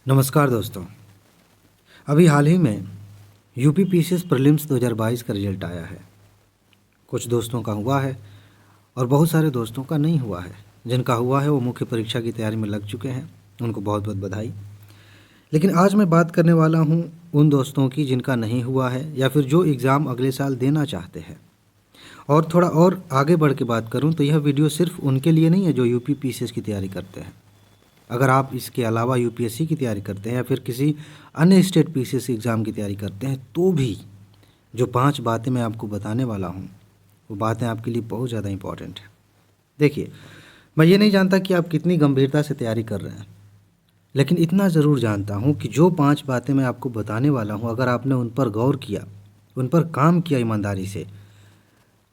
नमस्कार दोस्तों। अभी हाल ही में यूपी पीसीएस प्रीलिम्स 2022 का रिजल्ट आया है। कुछ दोस्तों का हुआ है और बहुत सारे दोस्तों का नहीं हुआ है। जिनका हुआ है वो मुख्य परीक्षा की तैयारी में लग चुके हैं, उनको बहुत बहुत बधाई। लेकिन आज मैं बात करने वाला हूँ उन दोस्तों की जिनका नहीं हुआ है या फिर जो एग्ज़ाम अगले साल देना चाहते हैं। और थोड़ा और आगे बढ़ के बात करूँ तो यह वीडियो सिर्फ उनके लिए नहीं है जो यूपी पीसीएस की तैयारी करते हैं। अगर आप इसके अलावा यूपीएससी की तैयारी करते हैं या फिर किसी अन्य स्टेट पीसीएस एग्ज़ाम की तैयारी करते हैं तो भी जो 5 बातें मैं आपको बताने वाला हूँ वो बातें आपके लिए बहुत ज़्यादा इम्पॉर्टेंट है। देखिए, मैं ये नहीं जानता कि आप कितनी गंभीरता से तैयारी कर रहे हैं, लेकिन इतना ज़रूर जानता हूँ कि जो 5 बातें मैं आपको बताने वाला हूँ, अगर आपने उन पर गौर किया, उन पर काम किया ईमानदारी से,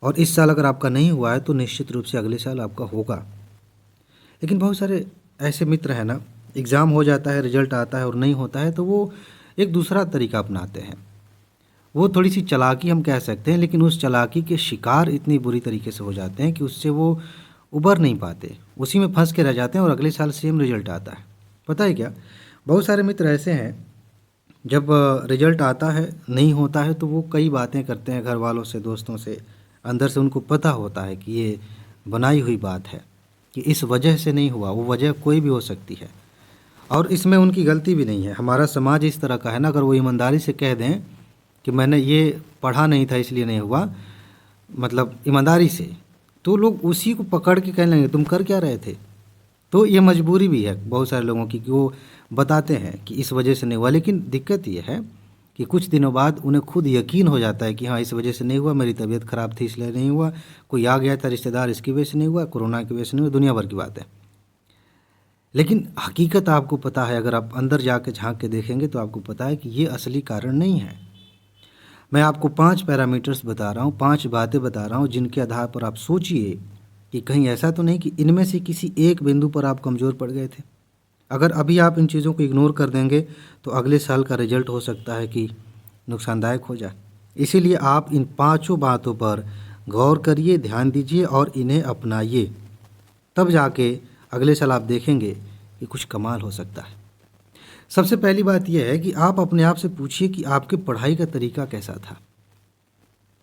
और इस साल अगर आपका नहीं हुआ है तो निश्चित रूप से अगले साल आपका होगा। लेकिन बहुत सारे ऐसे मित्र हैं ना, एग्ज़ाम हो जाता है, रिजल्ट आता है और नहीं होता है तो वो एक दूसरा तरीका अपनाते हैं। वो थोड़ी सी चालाकी हम कह सकते हैं, लेकिन उस चालाकी के शिकार इतनी बुरी तरीके से हो जाते हैं कि उससे वो उबर नहीं पाते, उसी में फंस के रह जाते हैं और अगले साल सेम रिजल्ट आता है। पता है क्या, बहुत सारे मित्र ऐसे हैं, जब रिजल्ट आता है नहीं होता है तो वो कई बातें करते हैं घर वालों से, दोस्तों से। अंदर से उनको पता होता है कि ये बनाई हुई बात है, कि इस वजह से नहीं हुआ, वो वजह कोई भी हो सकती है और इसमें उनकी गलती भी नहीं है। हमारा समाज इस तरह का है ना, अगर वो ईमानदारी से कह दें कि मैंने ये पढ़ा नहीं था इसलिए नहीं हुआ, मतलब ईमानदारी से, तो लोग उसी को पकड़ के कहने लगेंगे तुम कर क्या रहे थे। तो ये मजबूरी भी है बहुत सारे लोगों की कि वो बताते हैं कि इस वजह से नहीं हुआ, लेकिन दिक्कत ये है कि कुछ दिनों बाद उन्हें खुद यकीन हो जाता है कि हाँ इस वजह से नहीं हुआ, मेरी तबीयत ख़राब थी इसलिए नहीं हुआ, कोई आ गया था रिश्तेदार इसकी वजह से नहीं हुआ, कोरोना की वजह से नहीं हुआ, दुनिया भर की बात है। लेकिन हकीकत आपको पता है, अगर आप अंदर जाके झांक के देखेंगे तो आपको पता है कि ये असली कारण नहीं है। मैं आपको 5 पैरामीटर्स बता रहा हूँ, 5 बातें बता रहा हूँ जिनके आधार पर आप सोचिए कि कहीं ऐसा तो नहीं कि इनमें से किसी एक बिंदु पर आप कमज़ोर पड़ गए थे। अगर अभी आप इन चीज़ों को इग्नोर कर देंगे तो अगले साल का रिजल्ट हो सकता है कि नुकसानदायक हो जाए। इसीलिए आप इन 5 बातों पर गौर करिए, ध्यान दीजिए और इन्हें अपनाइए, तब जाके अगले साल आप देखेंगे कि कुछ कमाल हो सकता है। सबसे पहली बात यह है कि आप अपने आप से पूछिए कि आपके पढ़ाई का तरीका कैसा था।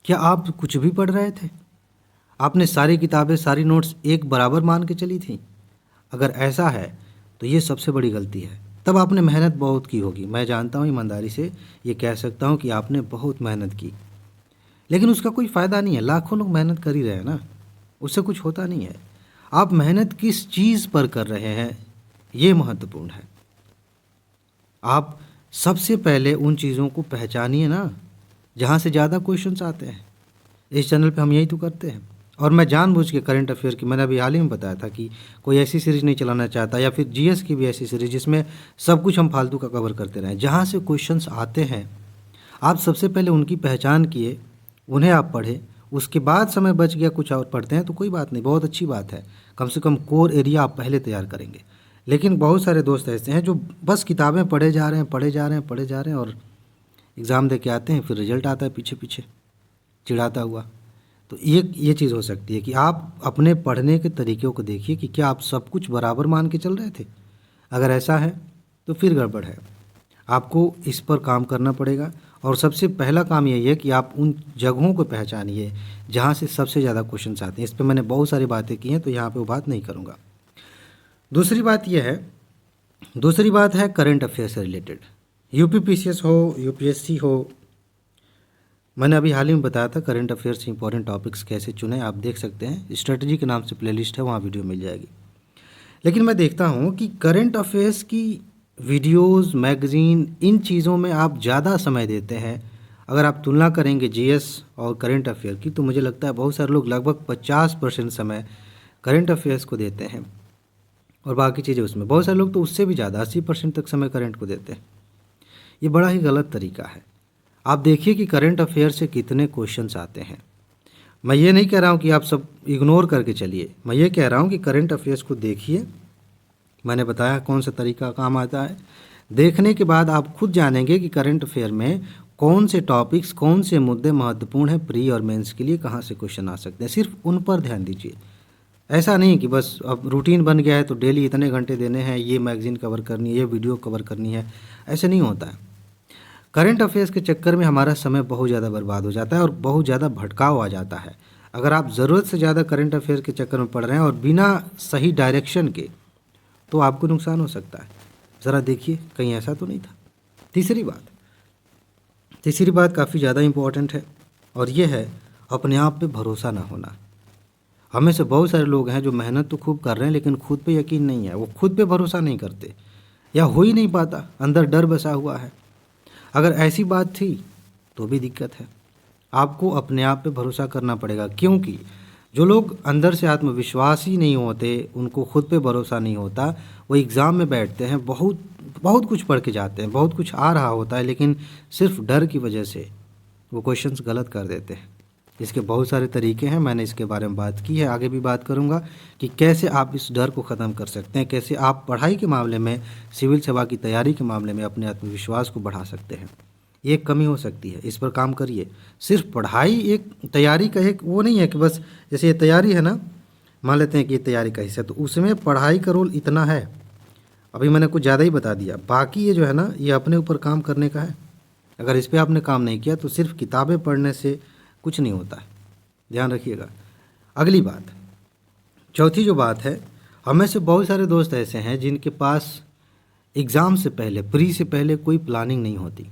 क्या आप कुछ भी पढ़ रहे थे? आपने सारी किताबें, सारी नोट्स एक बराबर मान के चली थी? अगर ऐसा है तो ये सबसे बड़ी गलती है। तब आपने मेहनत बहुत की होगी, मैं जानता हूँ, ईमानदारी से ये कह सकता हूँ कि आपने बहुत मेहनत की, लेकिन उसका कोई फ़ायदा नहीं है। लाखों लोग मेहनत कर ही रहे हैं ना, उससे कुछ होता नहीं है। आप मेहनत किस चीज़ पर कर रहे हैं ये महत्वपूर्ण है। आप सबसे पहले उन चीज़ों को पहचानिए ना जहाँ से ज़्यादा क्वेश्चंस आते हैं। इस चैनल पे हम यही तो करते हैं। और मैं जानबूझ के करंट अफेयर की, मैंने अभी हाल ही में बताया था कि कोई ऐसी सीरीज़ नहीं चलाना चाहता, या फिर जीएस की भी ऐसी सीरीज़ जिसमें सब कुछ हम फालतू का कवर करते रहें। जहाँ से क्वेश्चंस आते हैं आप सबसे पहले उनकी पहचान किए, उन्हें आप पढ़े, उसके बाद समय बच गया कुछ और पढ़ते हैं तो कोई बात नहीं, बहुत अच्छी बात है। कम से कम कोर एरिया आप पहले तैयार करेंगे। लेकिन बहुत सारे दोस्त ऐसे हैं जो बस किताबें पढ़े जा रहे हैं, पढ़े जा रहे हैं, पढ़े जा रहे हैं और एग्ज़ाम दे के आते हैं, फिर रिजल्ट आता है पीछे पीछे चिढ़ाता हुआ। तो ये चीज़ हो सकती है कि आप अपने पढ़ने के तरीक़ों को देखिए कि क्या आप सब कुछ बराबर मान के चल रहे थे। अगर ऐसा है तो फिर गड़बड़ है, आपको इस पर काम करना पड़ेगा। और सबसे पहला काम यही है कि आप उन जगहों को पहचानिए जहाँ से सबसे ज़्यादा क्वेश्चंस आते हैं। इस पर मैंने बहुत सारी बातें की हैं तो यहाँ पे वो बात नहीं करूँगा। दूसरी बात है करंट अफेयर से रिलेटेड। यूपी पीसीएस हो, यूपीएससी हो, मैंने अभी हाल ही में बताया था करंट अफेयर से इंपॉर्टेंट टॉपिक्स कैसे चुनें। आप देख सकते हैं, स्ट्रेटजी के नाम से प्लेलिस्ट है, वहाँ वीडियो मिल जाएगी। लेकिन मैं देखता हूँ कि करंट अफेयर्स की वीडियोस, मैगज़ीन, इन चीज़ों में आप ज़्यादा समय देते हैं। अगर आप तुलना करेंगे जीएस और करंट अफेयर की तो मुझे लगता है बहुत सारे लोग लगभग 50% समय करंट अफेयर्स को देते हैं और बाकी चीज़ें उसमें। बहुत सारे लोग तो उससे भी ज़्यादा 80% तक समय करंट को देते हैं। ये बड़ा ही गलत तरीका है। आप देखिए कि करंट अफेयर से कितने क्वेश्चंस आते हैं। मैं ये नहीं कह रहा हूँ कि आप सब इग्नोर करके चलिए, मैं ये कह रहा हूँ कि करंट अफेयर्स को देखिए। मैंने बताया कौन सा तरीका काम आता है। देखने के बाद आप खुद जानेंगे कि करंट अफेयर में कौन से टॉपिक्स, कौन से मुद्दे महत्वपूर्ण हैं, प्री और मेंस के लिए कहाँ से क्वेश्चन आ सकते हैं। सिर्फ उन पर ध्यान दीजिए, ऐसा नहीं कि बस अब रूटीन बन गया है तो डेली इतने घंटे देने हैं, ये मैगज़ीन कवर करनी है, ये वीडियो कवर करनी है, ऐसे नहीं होता है। करंट अफेयर्स के चक्कर में हमारा समय बहुत ज़्यादा बर्बाद हो जाता है और बहुत ज़्यादा भटकाव आ जाता है। अगर आप ज़रूरत से ज़्यादा करंट अफेयर के चक्कर में पड़ रहे हैं और बिना सही डायरेक्शन के, तो आपको नुकसान हो सकता है। ज़रा देखिए कहीं ऐसा तो नहीं था। तीसरी बात काफ़ी ज़्यादा इम्पोर्टेंट है और ये है अपने आप पे भरोसा ना होना। हमें से बहुत सारे लोग हैं जो मेहनत तो खूब कर रहे हैं लेकिन खुद पे यकीन नहीं है, वो खुद पे भरोसा नहीं करते या हो ही नहीं पाता, अंदर डर बसा हुआ है। अगर ऐसी बात थी तो भी दिक्कत है। आपको अपने आप पे भरोसा करना पड़ेगा, क्योंकि जो लोग अंदर से आत्मविश्वास ही नहीं होते, उनको खुद पे भरोसा नहीं होता, वो एग्ज़ाम में बैठते हैं, बहुत बहुत कुछ पढ़ के जाते हैं, बहुत कुछ आ रहा होता है, लेकिन सिर्फ डर की वजह से वो क्वेश्चंस गलत कर देते हैं। इसके बहुत सारे तरीके हैं, मैंने इसके बारे में बात की है, आगे भी बात करूंगा कि कैसे आप इस डर को ख़त्म कर सकते हैं, कैसे आप पढ़ाई के मामले में, सिविल सेवा की तैयारी के मामले में अपने आत्मविश्वास को बढ़ा सकते हैं। ये एक कमी हो सकती है, इस पर काम करिए। सिर्फ पढ़ाई एक तैयारी का एक वो नहीं है कि बस जैसे ये तैयारी है ना, मान लेते हैं कि ये तैयारी का हिस्सा है, तो उसमें पढ़ाई का रोल इतना है, अभी मैंने कुछ ज़्यादा ही बता दिया। बाकी ये जो है ना, ये अपने ऊपर काम करने का है। अगर इस पर आपने काम नहीं किया तो सिर्फ किताबें पढ़ने से कुछ नहीं होता है, ध्यान रखिएगा। अगली बात, चौथी जो बात है, हमें से बहुत सारे दोस्त ऐसे हैं जिनके पास एग्ज़ाम से पहले, प्री से पहले कोई प्लानिंग नहीं होती।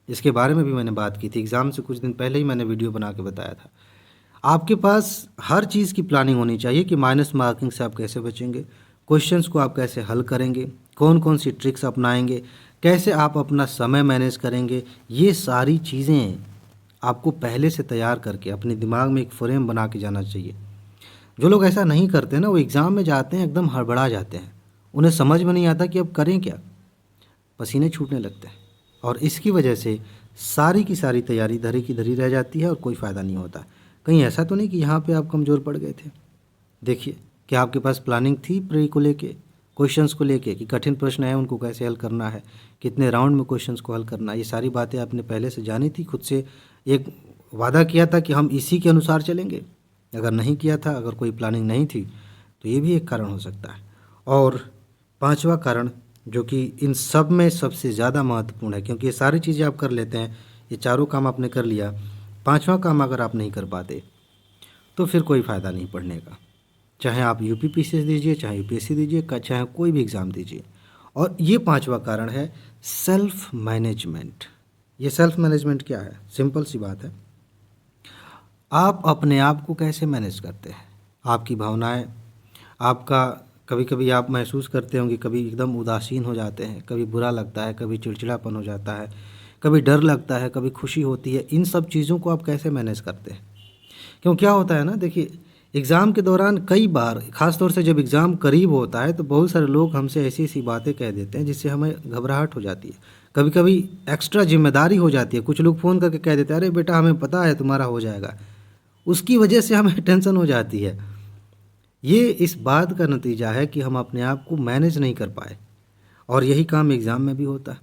इसके बारे में भी मैंने बात की थी, एग्ज़ाम से कुछ दिन पहले ही मैंने वीडियो बना के बताया था। आपके पास हर चीज़ की प्लानिंग होनी चाहिए कि माइनस मार्किंग से आप कैसे बचेंगे, क्वेश्चंस को आप कैसे हल करेंगे, कौन कौन सी ट्रिक्स अपनाएंगे, कैसे आप अपना समय मैनेज करेंगे। ये सारी चीज़ें आपको पहले से तैयार करके अपने दिमाग में एक फ्रेम बना के जाना चाहिए। जो लोग ऐसा नहीं करते ना, वो एग्ज़ाम में जाते हैं एकदम हड़बड़ा जाते हैं, उन्हें समझ में नहीं आता कि अब करें क्या, पसीने छूटने लगते हैं और इसकी वजह से सारी की सारी तैयारी धरी की धरी रह जाती है और कोई फ़ायदा नहीं होता। कहीं ऐसा तो नहीं कि यहाँ पे आप कमज़ोर पड़ गए थे। देखिए कि आपके पास प्लानिंग थी प्री को लेके, क्वेश्चंस को लेके, कि कठिन प्रश्न है उनको कैसे हल करना है, कितने राउंड में क्वेश्चंस को हल करना है। ये सारी बातें आपने पहले से जानी थी, खुद से एक वादा किया था कि हम इसी के अनुसार चलेंगे। अगर नहीं किया था, अगर कोई प्लानिंग नहीं थी, तो ये भी एक कारण हो सकता है। और पांचवा कारण, जो कि इन सब में सबसे ज़्यादा महत्वपूर्ण है, क्योंकि ये सारी चीज़ें आप कर लेते हैं, ये चारों काम आपने कर लिया, पांचवा काम अगर आप नहीं कर पाते तो फिर कोई फ़ायदा नहीं पढ़ने का। चाहे आप यूपीपीसीएस दीजिए, चाहे यूपीएससी दीजिए, चाहे कोई भी एग्ज़ाम दीजिए। और ये पांचवा कारण है सेल्फ मैनेजमेंट। ये सेल्फ मैनेजमेंट क्या है? सिंपल सी बात है, आप अपने आप को कैसे मैनेज करते हैं, आपकी भावनाएं, आपका कभी कभी आप महसूस करते होंगे, कभी एकदम उदासीन हो जाते हैं, कभी बुरा लगता है, कभी चिड़चिड़ापन हो जाता है, कभी डर लगता है, कभी खुशी होती है। इन सब चीज़ों को आप कैसे मैनेज करते हैं? क्यों क्या होता है ना, देखिए एग्ज़ाम के दौरान कई बार, ख़ास तौर से जब एग्ज़ाम करीब होता है, तो बहुत सारे लोग हमसे ऐसी ऐसी बातें कह देते हैं जिससे हमें घबराहट हो जाती है। कभी कभी एक्स्ट्रा जिम्मेदारी हो जाती है, कुछ लोग फ़ोन करके कह देते हैं, अरे बेटा हमें पता है तुम्हारा हो जाएगा, उसकी वजह से हमें टेंशन हो जाती है। ये इस बात का नतीजा है कि हम अपने आप को मैनेज नहीं कर पाए, और यही काम एग्ज़ाम में भी होता है।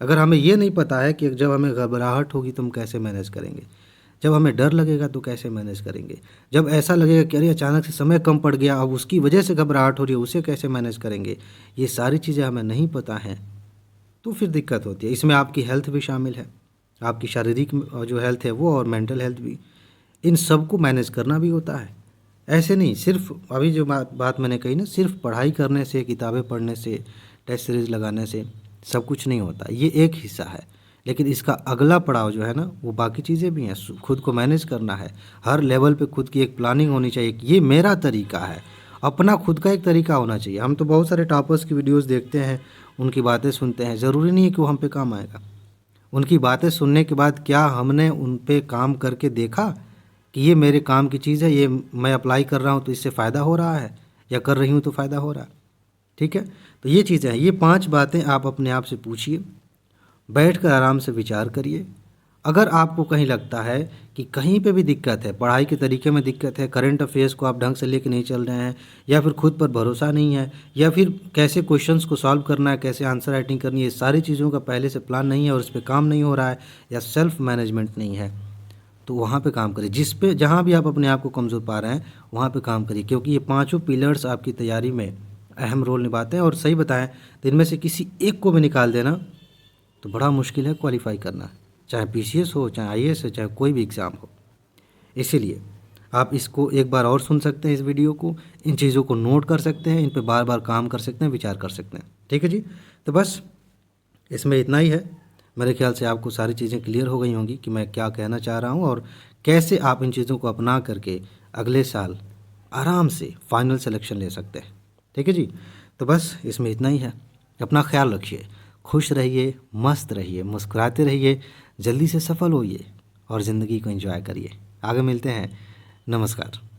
अगर हमें ये नहीं पता है कि जब हमें घबराहट होगी तो हम कैसे मैनेज करेंगे, जब हमें डर लगेगा तो कैसे मैनेज करेंगे, जब ऐसा लगेगा कि अरे अचानक से समय कम पड़ गया, अब उसकी वजह से घबराहट हो रही है, उसे कैसे मैनेज करेंगे, ये सारी चीज़ें हमें नहीं पता हैं, तो फिर दिक्कत होती है। इसमें आपकी हेल्थ भी शामिल है, आपकी शारीरिक जो हेल्थ है वो, और मेंटल हेल्थ भी, इन सब को मैनेज करना भी होता है। ऐसे नहीं सिर्फ अभी जो बात मैंने कही ना, सिर्फ पढ़ाई करने से, किताबें पढ़ने से, टेस्ट सीरीज़ लगाने से सब कुछ नहीं होता, ये एक हिस्सा है। लेकिन इसका अगला पड़ाव जो है ना, वो बाकी चीज़ें भी हैं। खुद को मैनेज करना है, हर लेवल पे खुद की एक प्लानिंग होनी चाहिए कि ये मेरा तरीका है, अपना खुद का एक तरीका होना चाहिए। हम तो बहुत सारे टॉपर्स की वीडियोस देखते हैं, उनकी बातें सुनते हैं, ज़रूरी नहीं है कि वो हम पे काम आएगा। उनकी बातें सुनने के बाद क्या हमने उन पे काम करके देखा कि ये मेरे काम की चीज़ है, ये मैं अप्लाई कर रहा हूँ तो इससे फ़ायदा हो रहा है, या कर रही हूँ तो फ़ायदा हो रहा है? ठीक है, तो ये चीज़ें हैं, ये 5 बातें आप अपने आप से पूछिए, बैठकर आराम से विचार करिए। अगर आपको कहीं लगता है कि कहीं पे भी दिक्कत है, पढ़ाई के तरीके में दिक्कत है, करंट अफेयर्स को आप ढंग से लेके नहीं चल रहे हैं, या फिर खुद पर भरोसा नहीं है, या फिर कैसे क्वेश्चंस को सॉल्व करना है, कैसे आंसर राइटिंग करनी है, ये सारी चीज़ों का पहले से प्लान नहीं है और इस पर काम नहीं हो रहा है, या सेल्फ मैनेजमेंट नहीं है, तो वहाँ पे काम करिए। जहाँ भी आप अपने आप को कमज़ोर पा रहे हैं वहाँ पे काम करिए, क्योंकि ये पांचों पिलर्स आपकी तैयारी में अहम रोल निभाते हैं। और सही बताएं तो इनमें से किसी एक को भी निकाल देना तो बड़ा मुश्किल है क्वालिफाई करना, चाहे पीसीएस हो, चाहे आईएएस हो, चाहे कोई भी एग्ज़ाम हो। इसीलिए आप इसको एक बार और सुन सकते हैं, इस वीडियो को, इन चीज़ों को नोट कर सकते हैं, इन पे बार बार काम कर सकते हैं, विचार कर सकते हैं। ठीक है जी, तो बस इसमें इतना ही है। मेरे ख्याल से आपको सारी चीज़ें क्लियर हो गई होंगी कि मैं क्या कहना चाह रहा हूँ और कैसे आप इन चीज़ों को अपना करके अगले साल आराम से फाइनल सिलेक्शन ले सकते हैं। ठीक है जी, तो बस इसमें इतना ही है। अपना ख्याल रखिए, खुश रहिए, मस्त रहिए, मुस्कुराते रहिए, जल्दी से सफल होइए और ज़िंदगी को एंजॉय करिए। आगे मिलते हैं। नमस्कार।